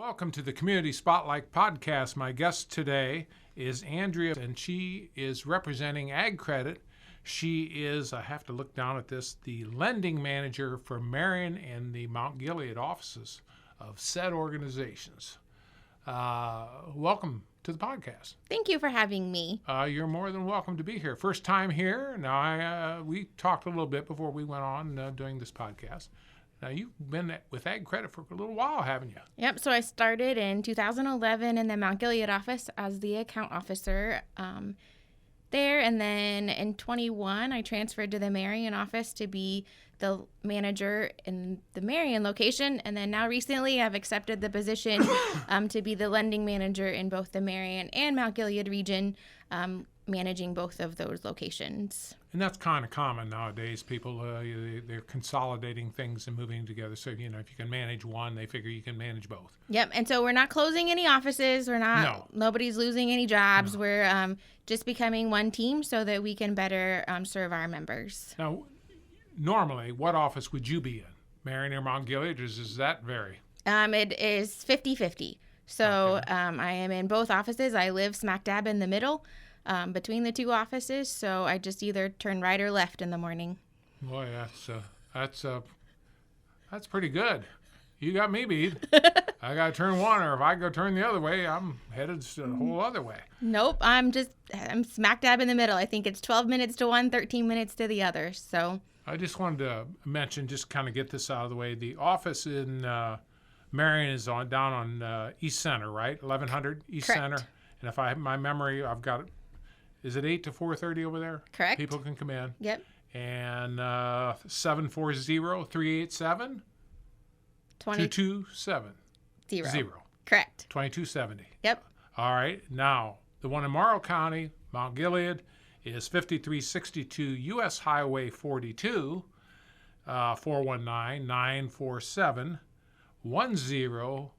Welcome to the Community Spotlight Podcast. My guest today is Andrea, and she is representing AgCredit. She is, I have to look down at this, the lending manager for Marion and the Mount Gilead offices of said organizations. Welcome to the podcast. Thank you for having me. You're more than welcome to be here. First time here. Now, we talked a little bit before we went on doing this podcast. Now, you've been with AgCredit for a little while, haven't you? Yep. So I started in 2011 in the Mount Gilead office as the account officer there. And then in 21, I transferred to the Marion office to be the manager in the Marion location. And then now recently I've accepted the position to be the lending manager in both the Marion and Mount Gilead region, managing both of those locations. And that's kind of common nowadays. People, they're consolidating things and moving together. So, if you can manage one, they figure you can manage both. Yep. And so we're not closing any offices. Nobody's losing any jobs. No. We're just becoming one team so that we can better serve our members. Now, normally, what office would you be in? Marion or Mount Gilead, or does that vary? It is 50-50. So okay. I am in both offices. I live smack dab in the middle. Between the two offices, so I just either turn right or left in the morning. Boy, that's pretty good. You got me beat. I got to turn one, or if I go turn the other way, I'm headed the whole other way. Nope, I'm smack dab in the middle. I think it's 12 minutes to one, 13 minutes to the other. So I just wanted to mention, just kind of get this out of the way. The office in Marion is down on East Center, right? 1100 East Correct. Center. And if I have my memory, I've got it. Is it 8 to 4:30 over there? Correct. People can come in. Yep. And 740-387? 2270. Correct. 2270. Yep. All right. Now, the one in Morrow County, Mount Gilead, is 5362 U.S. Highway 42, 419-947-1040.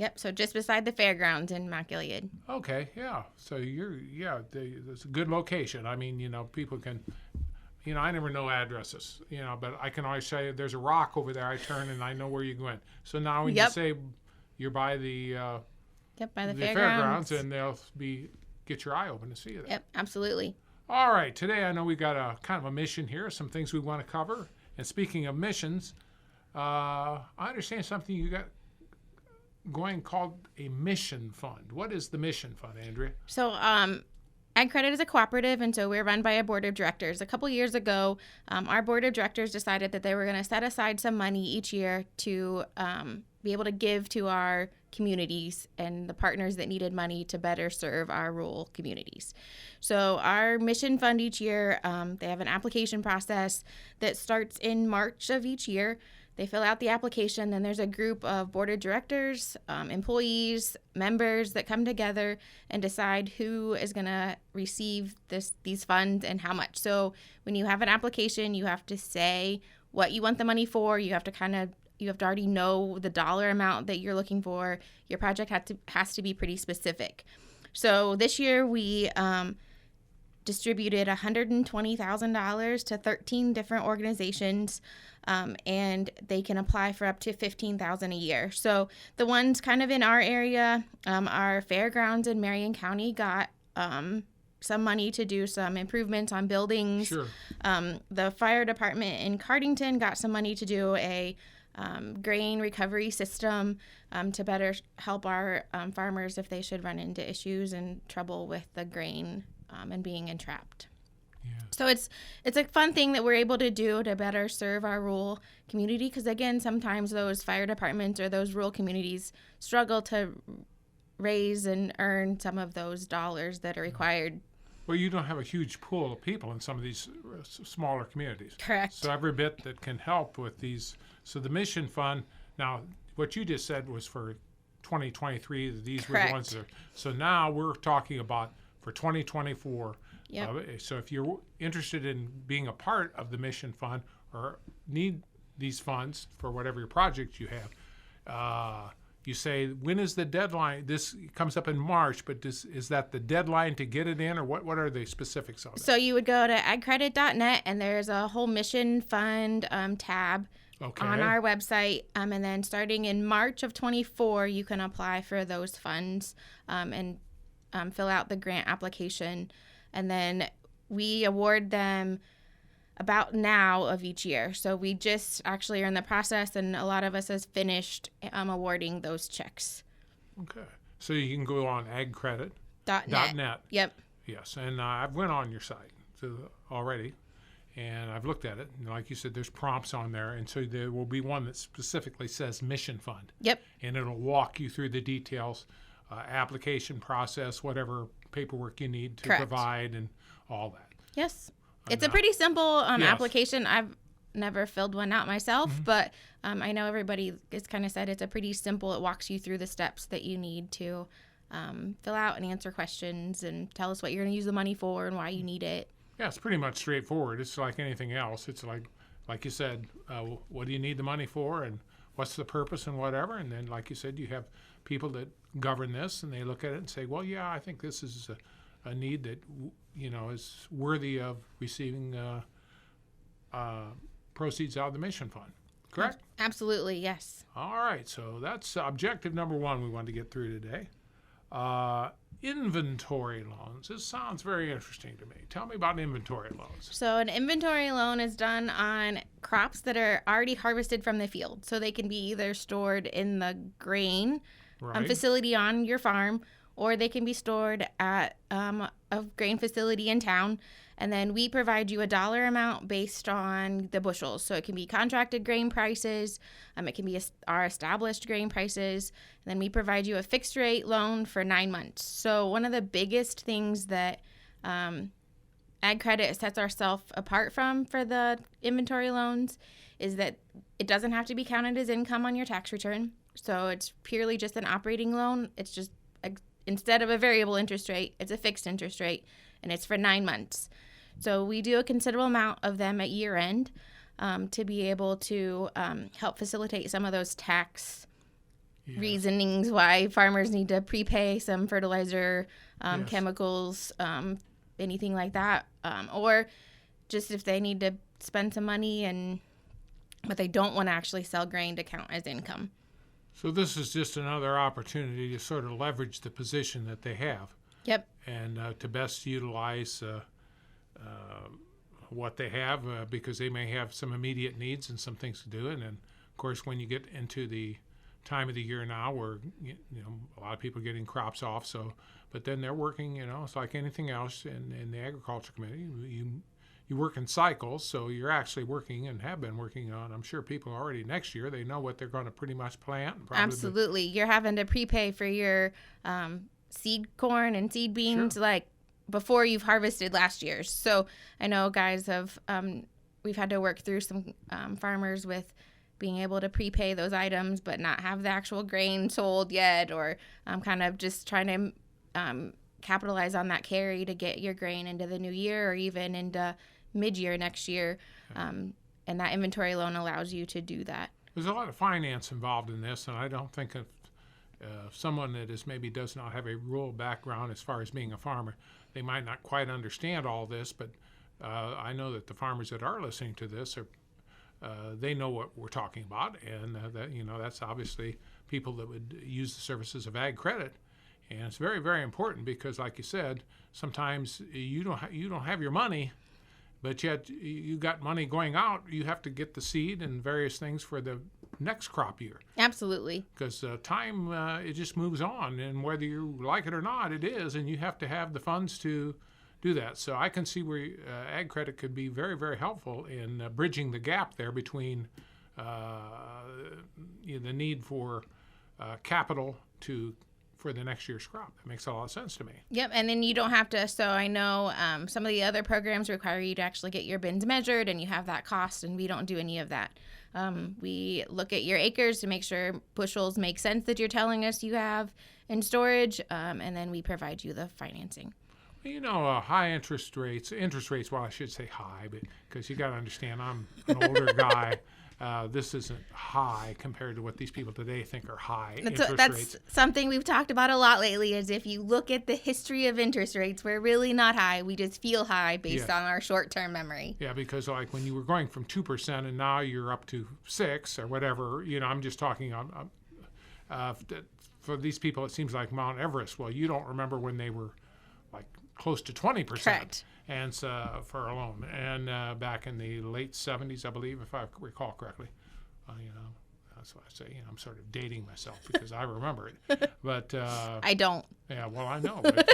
Yep, so just beside the fairgrounds in Mount Gilead. Okay, yeah. So it's a good location. I mean, people can, I never know addresses, but I can always say there's a rock over there. I turn and I know where you're going. So now when you say you're by the by the fairgrounds, and they'll get your eye open to see that. Yep, absolutely. All right, today I know we got a kind of a mission here, some things we want to cover. And speaking of missions, I understand something you got going called a mission fund. What is the mission fund, Andrea? So AgCredit is a cooperative, and so we're run by a board of directors. A couple years ago, our board of directors decided that they were going to set aside some money each year to be able to give to our communities and the partners that needed money to better serve our rural communities. So our mission fund each year, they have an application process that starts in March of each year. They fill out the application, then there's a group of board of directors, employees, members that come together and decide who is going to receive these funds and how much. So when you have an application, you have to say what you want the money for. You have to already know the dollar amount that you're looking for. Your project has to be pretty specific. So this year we distributed $120,000 to 13 different organizations, and they can apply for up to $15,000 a year. So the ones kind of in our area, our fairgrounds in Marion County got some money to do some improvements on buildings. Sure. The fire department in Cardington got some money to do a grain recovery system to better help our farmers if they should run into issues and trouble with the grain and being entrapped. Yeah. So it's a fun thing that we're able to do to better serve our rural community, because again, sometimes those fire departments or those rural communities struggle to raise and earn some of those dollars that are required. Well, you don't have a huge pool of people in some of these smaller communities. Correct. So every bit that can help with these. So the mission fund, now what you just said was for 2023. These Correct. Were the ones that are. So now we're talking about for 2024. Yep. So if you're interested in being a part of the mission fund or need these funds for whatever your project you have, you say, when is the deadline? This comes up in March, but is that the deadline to get it in, or what are the specifics on that? So you would go to agcredit.net, and there's a whole mission fund tab Okay. on our website. And then starting in March of 24, you can apply for those funds and fill out the grant application. And then we award them about now of each year. So we just actually are in the process, and a lot of us has finished awarding those checks. Okay. So you can go on AgCredit. .net. Yep. Yes, and I've went on your site already, and I've looked at it. And like you said, there's prompts on there, and so there will be one that specifically says Mission Fund. Yep. And it'll walk you through the details, application process, whatever paperwork you need to Correct. provide, and all that. Yes. It's a pretty simple Yes. application. I've never filled one out myself, but I know everybody has kind of said it's a pretty simple. It walks you through the steps that you need to fill out and answer questions and tell us what you're going to use the money for and why you need it. Yeah, it's pretty much straightforward. It's like anything else. It's like you said, what do you need the money for, and what's the purpose, and whatever. And then, like you said, you have people that govern this, and they look at it and say, well, yeah, I think this is a need that is worthy of receiving proceeds out of the Mission Fund. Correct? Absolutely, yes. All right, so that's objective number one we wanted to get through today. Inventory loans. This sounds very interesting to me. Tell me about inventory loans. So an inventory loan is done on crops that are already harvested from the field. So they can be either stored in the grain facility on your farm, or they can be stored at a grain facility in town. And then we provide you a dollar amount based on the bushels. So it can be contracted grain prices. It can be our established grain prices. And then we provide you a fixed rate loan for 9 months. So one of the biggest things that AgCredit sets ourselves apart from for the inventory loans is that it doesn't have to be counted as income on your tax return. So it's purely just an operating loan. It's just instead of a variable interest rate, it's a fixed interest rate, and it's for 9 months. So we do a considerable amount of them at year end to be able to help facilitate some of those tax reasonings why farmers need to prepay some fertilizer, chemicals, anything like that, or just if they need to spend some money but they don't want to actually sell grain to count as income. So this is just another opportunity to sort of leverage the position that they have. Yep. And to best utilize what they have because they may have some immediate needs and some things to do. And then, of course, when you get into the time of the year now where, a lot of people are getting crops off. So, but then they're working, it's like anything else in the Agriculture Committee. You work in cycles, so you're actually working and have been working on, I'm sure people already next year, they know what they're going to pretty much plant. Absolutely. You're having to prepay for your seed corn and seed beans like before you've harvested last year's. So I know guys we've had to work through some farmers with being able to prepay those items but not have the actual grain sold yet, or kind of just trying to capitalize on that carry to get your grain into the new year or even into mid-year next year, and that inventory loan allows you to do that. There's a lot of finance involved in this, and I don't think if someone that maybe does not have a rural background as far as being a farmer, they might not quite understand all this, but I know that the farmers that are listening to this they know what we're talking about, and that's obviously people that would use the services of AgCredit. And it's very, very important because, like you said, sometimes you don't have your money, but yet you got money going out. You have to get the seed and various things for the next crop year. Absolutely. Because time, it just moves on, and whether you like it or not, it is, and you have to have the funds to do that. So I can see where AgCredit could be very, very helpful in bridging the gap there between the need for capital for the next year's crop. That makes a lot of sense to me. Yep, and then you don't have to, so I know some of the other programs require you to actually get your bins measured, and you have that cost, and we don't do any of that. We look at your acres to make sure bushels make sense that you're telling us you have in storage, and then we provide you the financing. High interest rates, well, I should say high, but because you got to understand, I'm an older guy. this isn't high compared to what these people today think are high That's rates. something we've talked about a lot lately, is if you look at the history of interest rates, we're really not high. We just feel high based on our short-term memory. Yeah, because like when you were going from 2% and now you're up to 6 or whatever, I'm just talking on for these people, it seems like Mount Everest. Well, you don't remember when they were like close to 20%. Correct. And so for a loan, and back in the late 70s, I believe, if I recall correctly, that's why I say, I'm sort of dating myself because I remember it. But I don't. Yeah, well, I know. But,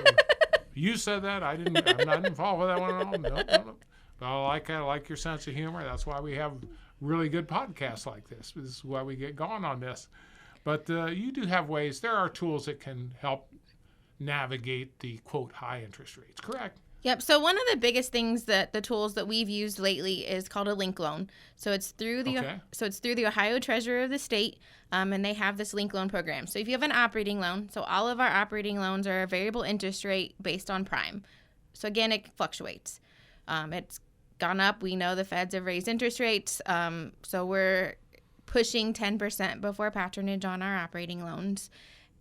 you said that. I'm not involved with that one at all. No. But I like your sense of humor. That's why we have really good podcasts like this. This is why we get going on this. But you do have ways. There are tools that can help navigate the quote high interest rates. Correct? Yep. So one of the biggest things that the tools that we've used lately is called a link loan. So it's through the Ohio Treasurer of the state, and they have this link loan program. So if you have an operating loan, so all of our operating loans are a variable interest rate based on prime. So again, it fluctuates. It's gone up. We know the feds have raised interest rates, so we're pushing 10% before patronage on our operating loans.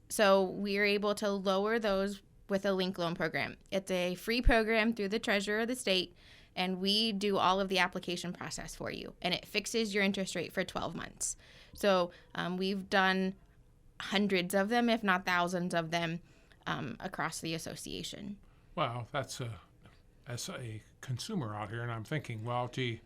So we're able to lower those with a link loan program. It's a free program through the Treasurer of the state, and we do all of the application process for you, and it fixes your interest rate for 12 months. So we've done hundreds of them, if not thousands of them, across the association. Well, as a consumer out here, and I'm thinking, well, gee,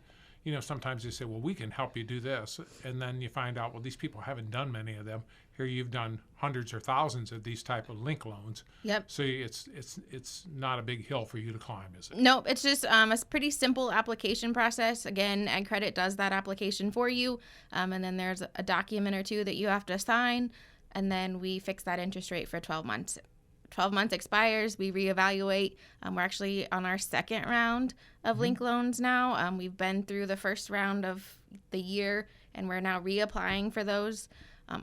sometimes they say, well, we can help you do this. And then you find out, well, these people haven't done many of them. Here you've done hundreds or thousands of these type of link loans. Yep. So it's not a big hill for you to climb, is it? Nope. It's just a pretty simple application process. Again, AgCredit does that application for you. And then there's a document or two that you have to sign. And then we fix that interest rate for 12 months. 12 months expires, we reevaluate. We're actually on our second round of link loans now. We've been through the first round of the year, and we're now reapplying for those.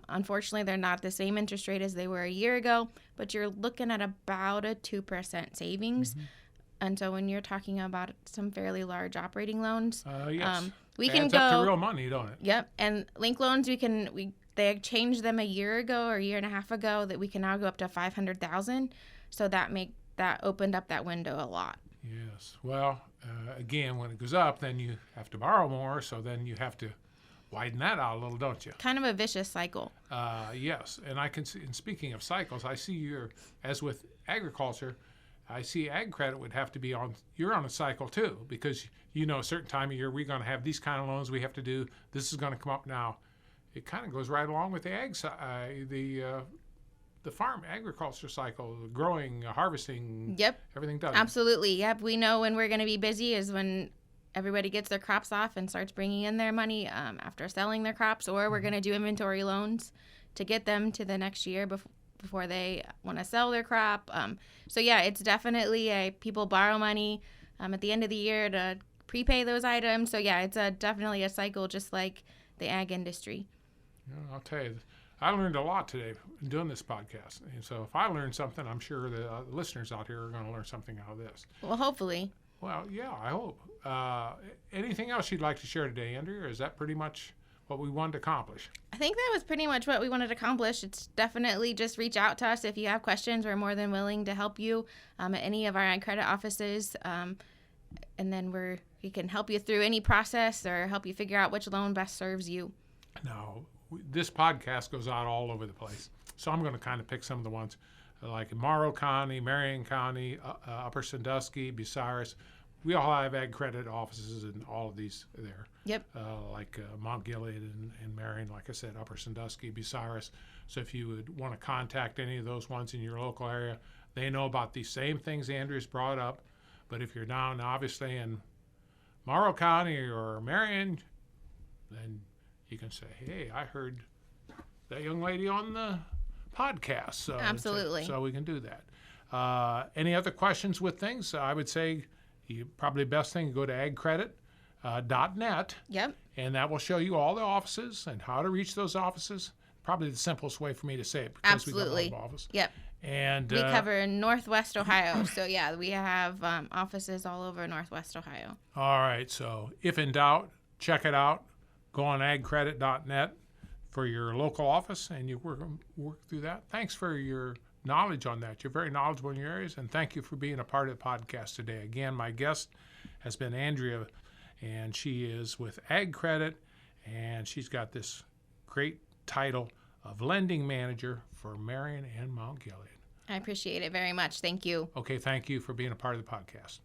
Unfortunately, they're not the same interest rate as they were a year ago, but you're looking at about a 2% savings. And so when you're talking about some fairly large operating loans, yes. we it can adds go up to real money, don't it? Yep. And link loans, they changed them a year ago or a year and a half ago that we can now go up to $500,000. So that opened up that window a lot. Yes. Well, again, when it goes up, then you have to borrow more. So then you have to widen that out a little, don't you? Kind of a vicious cycle. Yes. And I can see, and speaking of cycles, I see as with agriculture, I see AgCredit would have to be you're on a cycle too, because a certain time of year we're going to have these kind of loans we have to do. This is going to come up now. It kind of goes right along with the farm agriculture cycle, growing, harvesting. Yep. Everything does. Absolutely. Yep. We know when we're going to be busy is when everybody gets their crops off and starts bringing in their money after selling their crops, or we're going to do inventory loans to get them to the next year before they want to sell their crop. So yeah, it's definitely people borrow money at the end of the year to prepay those items. So yeah, it's definitely a cycle, just like the ag industry. I'll tell you, I learned a lot today doing this podcast. And so if I learned something, I'm sure the listeners out here are going to learn something out of this. Well, hopefully. Well, yeah, I hope. Anything else you'd like to share today, Andrea, or is that pretty much what we wanted to accomplish? I think that was pretty much what we wanted to accomplish. It's definitely just reach out to us if you have questions. We're more than willing to help you at any of our AgCredit offices. And then we can help you through any process or help you figure out which loan best serves you. Now, this podcast goes out all over the place. So I'm going to kind of pick some of the ones like Morrow County, Marion County, Upper Sandusky, Bucyrus. We all have AgCredit offices in all of these there. Yep. Like Mount Gilead and Marion, like I said, Upper Sandusky, Bucyrus. So if you would want to contact any of those ones in your local area, they know about these same things Andrea's brought up. But if you're down, obviously, in Morrow County or Marion, then you can say, hey, I heard that young lady on the podcast. So, absolutely. So we can do that. Any other questions with things? I would say probably the best thing, go to agcredit.net. Yep. And that will show you all the offices and how to reach those offices. Probably the simplest way for me to say it, because absolutely. we got a lot of offices. Yep. And we cover Northwest Ohio. So, yeah, we have offices all over Northwest Ohio. All right. So if in doubt, check it out. go on agcredit.net for your local office, and you work through that. Thanks for your knowledge on that. You're very knowledgeable in your areas, and thank you for being a part of the podcast today. Again, my guest has been Andrea, and she is with AgCredit, and she's got this great title of Lending Manager for Marion and Mount Gilead. I appreciate it very much. Thank you. Okay, thank you for being a part of the podcast.